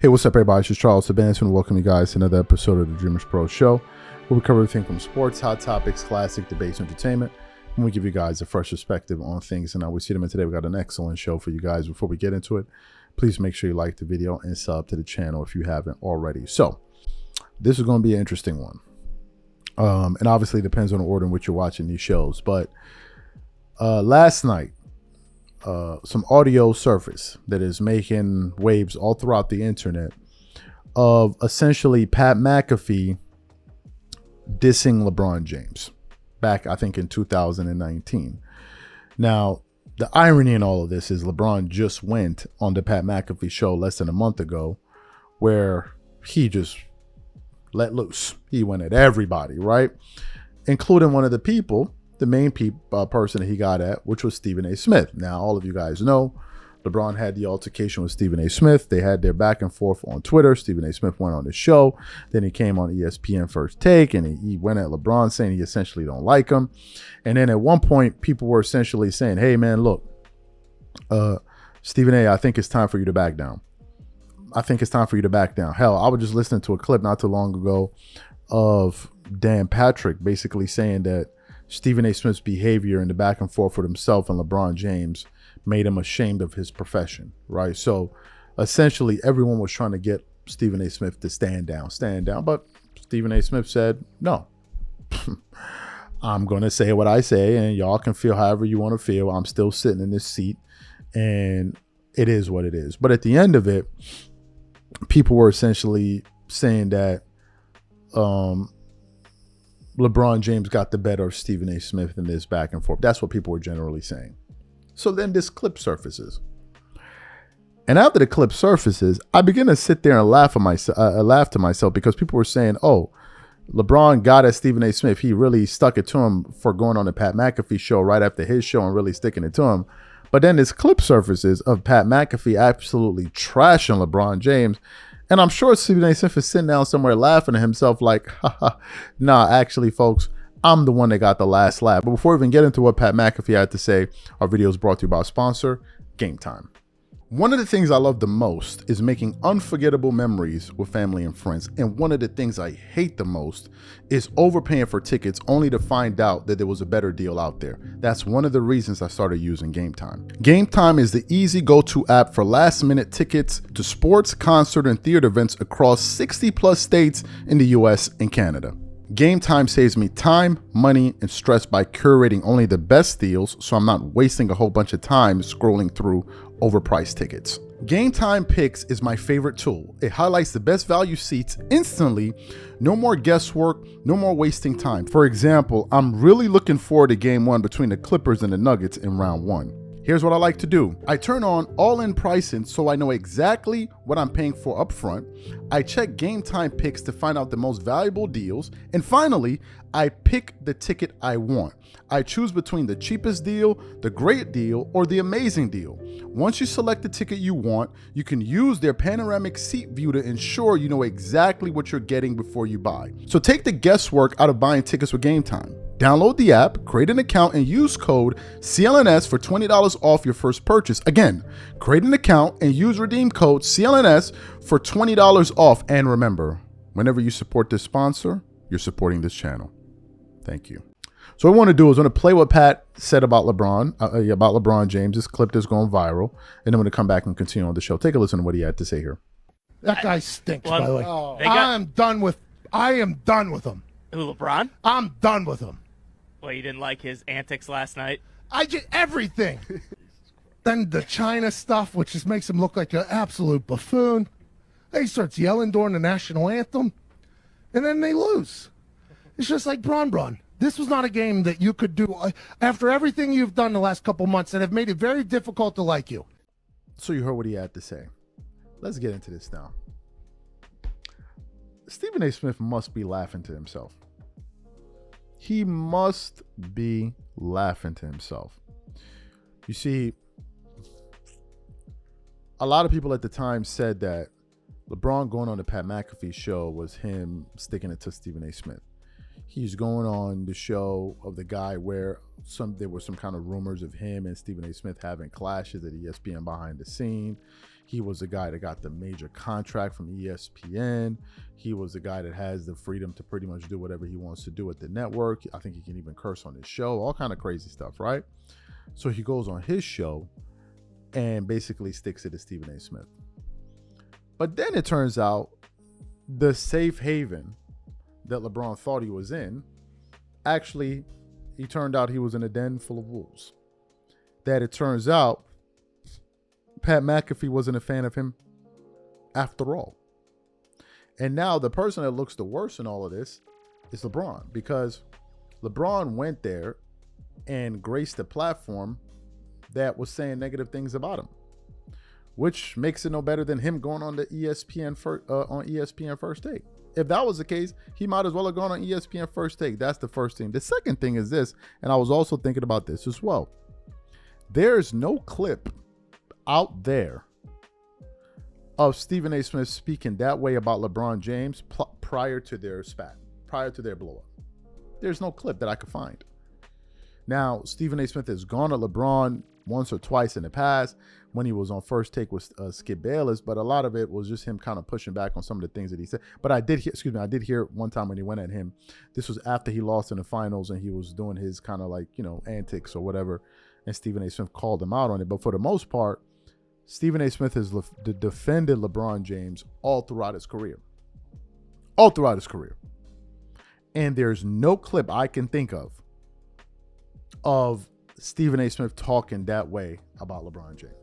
Hey, what's up, everybody? It's Charles Sebastian, and welcome you guys to another episode of the Dreamers Pro Show, where we cover everything from sports, hot topics, classic debates, entertainment, and we give you guys a fresh perspective on things and how we see them. And today we got an excellent show for you guys. Before we get into it, please make sure you like the video and sub to the channel if you haven't already. So this is going to be an interesting one, and obviously it depends on the order in which you're watching these shows. But last night, some audio surfaced that is making waves all throughout the internet of essentially Pat McAfee dissing LeBron James back, I think, in 2019. Now, the irony in all of this is LeBron just went on the Pat McAfee show less than a month ago where he just let loose. He went at everybody, right? Including one of the people, the main person that he got at, which was Stephen A. Smith. Now, all of you guys know LeBron had the altercation with Stephen A. Smith. They had their back and forth on Twitter. Stephen A. Smith went on the show. Then he came on ESPN First Take, and he went at LeBron saying he essentially don't like him. And then at one point, people were essentially saying, hey, man, look, Stephen A., I think it's time for you to back down. I think it's time for you to back down. Hell, I was just listening to a clip not too long ago of Dan Patrick basically saying that Stephen A. Smith's behavior in the back and forth with himself and LeBron James made him ashamed of his profession, right? So essentially everyone was trying to get Stephen A. Smith to stand down. But Stephen A. Smith said, no, I'm going to say what I say and y'all can feel however you want to feel. I'm still sitting in this seat and it is what it is. But at the end of it, people were essentially saying that, LeBron James got the better of Stephen A. Smith in this back and forth. That's what people were generally saying. So then this clip surfaces. And after the clip surfaces, I begin to sit there and laugh to myself because people were saying, oh, LeBron got at Stephen A. Smith. He really stuck it to him for going on the Pat McAfee show right after his show and really sticking it to him. But then this clip surfaces of Pat McAfee absolutely trashing LeBron James. And I'm sure Stephen A. Smith is sitting down somewhere laughing to himself like, haha, nah, actually, folks, I'm the one that got the last laugh. But before we even get into what Pat McAfee had to say, our video is brought to you by our sponsor, Game Time. One of the things I love the most is making unforgettable memories with family and friends. And one of the things I hate the most is overpaying for tickets only to find out that there was a better deal out there. That's one of the reasons I started using Game Time. Game Time is the easy go-to app for last-minute tickets to sports, concert, and theater events across 60-plus states in the US and Canada. Game Time saves me time, money, and stress by curating only the best deals, so I'm not wasting a whole bunch of time scrolling through overpriced tickets. Game Time Picks is my favorite tool. It highlights the best value seats instantly. No more guesswork, no more wasting time. For example, I'm really looking forward to game one between the Clippers and the Nuggets in round one. Here's what I like to do. I turn on all-in pricing so I know exactly what I'm paying for upfront. I check Game Time Picks to find out the most valuable deals. And finally, I pick the ticket I want. I choose between the cheapest deal, the great deal, or the amazing deal. Once you select the ticket you want, you can use their panoramic seat view to ensure you know exactly what you're getting before you buy. So take the guesswork out of buying tickets with Game Time. Download the app, create an account, and use code CLNS for $20 off your first purchase. Again, create an account and use redeem code CLNS for $20 off. And remember, whenever you support this sponsor, you're supporting this channel. Thank you. So what I want to do is I want to play what Pat said about LeBron James, this clip that's going viral, and then I'm going to come back and continue on the show. Take a listen to what he had to say here. That guy stinks, by the way. Oh. I am done with him. Who, LeBron? I'm done with him. Well, you didn't like his antics last night? Everything. Then the China stuff, which just makes him look like an absolute buffoon. Then he starts yelling during the national anthem, and then they lose. It's just like Bron. This was not a game that you could do after everything you've done the last couple months that have made it very difficult to like you. So you heard what he had to say. Let's get into this now. Stephen A. Smith must be laughing to himself. He must be laughing to himself. You see, a lot of people at the time said that LeBron going on the Pat McAfee show was him sticking it to Stephen A. Smith. He's going on the show of the guy where there were some kind of rumors of him and Stephen A. Smith having clashes at ESPN behind the scene. He was the guy that got the major contract from ESPN. He was the guy that has the freedom to pretty much do whatever he wants to do at the network. I think he can even curse on his show, all kind of crazy stuff, right? So he goes on his show and basically sticks it to Stephen A. Smith. But then it turns out the safe haven that LeBron thought he was in, actually, he turned out he was in a den full of wolves. That it turns out Pat McAfee wasn't a fan of him after all. And now the person that looks the worst in all of this is LeBron, because LeBron went there and graced a platform that was saying negative things about him, which makes it no better than him going on the ESPN on ESPN First Take. If that was the case, he might as well have gone on ESPN First Take. That's the first thing. The second thing is this, and I was also thinking about this as well. There's no clip out there of Stephen A. Smith speaking that way about LeBron James prior to their spat, prior to their blow up. There's no clip that I could find. Now, Stephen A. Smith has gone at LeBron once or twice in the past when he was on First Take with Skip Bayless, but a lot of it was just him kind of pushing back on some of the things that he said. But I did hear one time when he went at him. This was after he lost in the finals and he was doing his kind of like, antics or whatever, and Stephen A. Smith called him out on it. But for the most part, Stephen A. Smith has defended LeBron James all throughout his career. All throughout his career. And there's no clip I can think of Stephen A. Smith talking that way about LeBron James.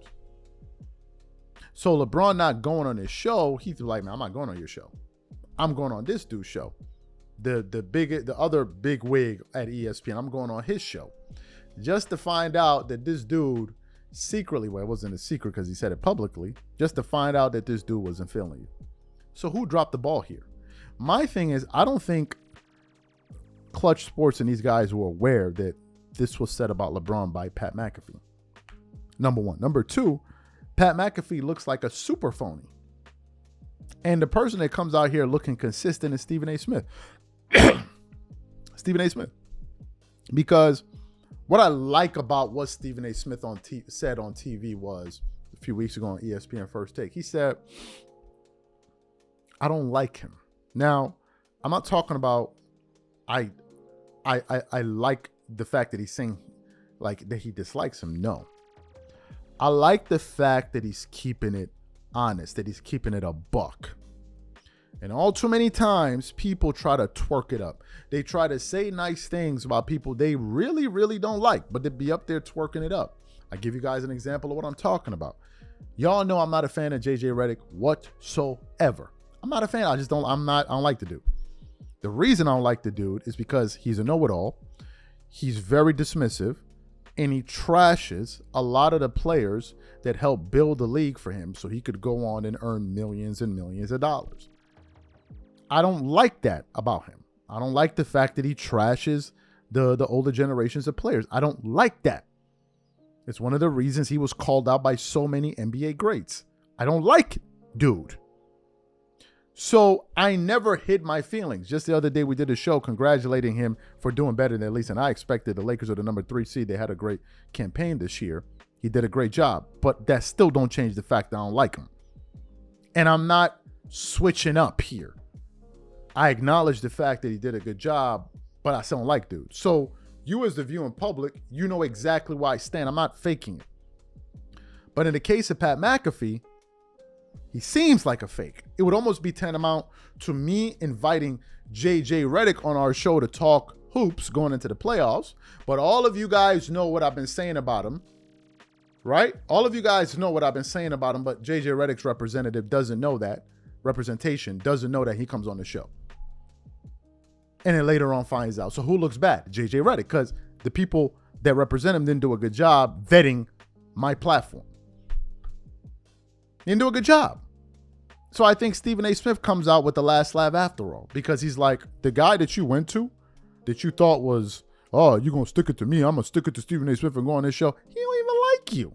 So LeBron not going on his show, he's like, man, I'm not going on your show. I'm going on this dude's show. The other big wig at ESPN, I'm going on his show. Just to find out that this dude secretly, well, it wasn't a secret because he said it publicly, just to find out that this dude wasn't feeling you. So who dropped the ball here? My thing is, I don't think Clutch Sports and these guys were aware that this was said about LeBron by Pat McAfee. Number one. Number two, Pat McAfee looks like a super phony. And the person that comes out here looking consistent is Stephen A. Smith. Stephen A. Smith. Because what I like about what Stephen A. Smith said on TV was a few weeks ago on ESPN First Take. He said, I don't like him. Now, I'm not talking about I like the fact that he's saying like that he dislikes him. No. I like the fact that he's keeping it honest, that he's keeping it a buck. And all too many times, people try to twerk it up. They try to say nice things about people they really, really don't like, but they be up there twerking it up. I give you guys an example of what I'm talking about. Y'all know I'm not a fan of JJ Redick whatsoever. I'm not a fan. I don't like the dude. The reason I don't like the dude is because he's a know-it-all. He's very dismissive, and he trashes a lot of the players that helped build the league for him so he could go on and earn millions and millions of dollars. I don't like that about him. I don't like the fact that he trashes the older generations of players. I don't like that. It's one of the reasons he was called out by so many NBA greats. I don't like it, dude. So I never hid my feelings. Just the other day we did a show congratulating him for doing better than at least than I expected. The Lakers are the number 3 seed. They had a great campaign this year. He did a great job, but that still don't change the fact that I don't like him. And I'm not switching up here. I acknowledge the fact that he did a good job, but I still don't like dude. So you as the viewing public, you know exactly where I stand. I'm not faking it. But in the case of Pat McAfee, he seems like a fake. It would almost be tantamount to me inviting JJ Redick on our show to talk hoops going into the playoffs. But all of you guys know what I've been saying about him, right? All of you guys know what I've been saying about him, but JJ Redick's representative doesn't know that. Representation doesn't know that he comes on the show. And then later on finds out. So who looks bad? JJ Redick, because the people that represent him didn't do a good job vetting my platform. Didn't do a good job. So I think Stephen A. Smith comes out with the last laugh after all, because he's like, the guy that you went to, that you thought was, oh, you're going to stick it to me, I'm going to stick it to Stephen A. Smith and go on this show. He don't even like you.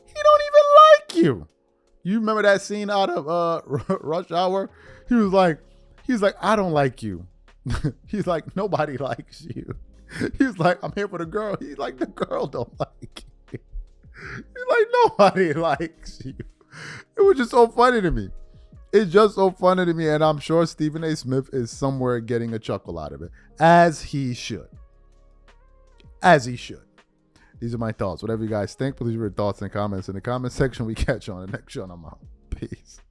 He don't even like you. You remember that scene out of Rush Hour? He's like, I don't like you. He's like, nobody likes you. He's like, I'm here for the girl. He's like, the girl don't like you. He's like, nobody likes you. It was just so funny to me. It's just so funny to me, and I'm sure Stephen A. Smith is somewhere getting a chuckle out of it, as he should. As he should. These are my thoughts. Whatever you guys think, please leave your thoughts and comments in the comment section. We catch you on the next show. I'm out. Peace.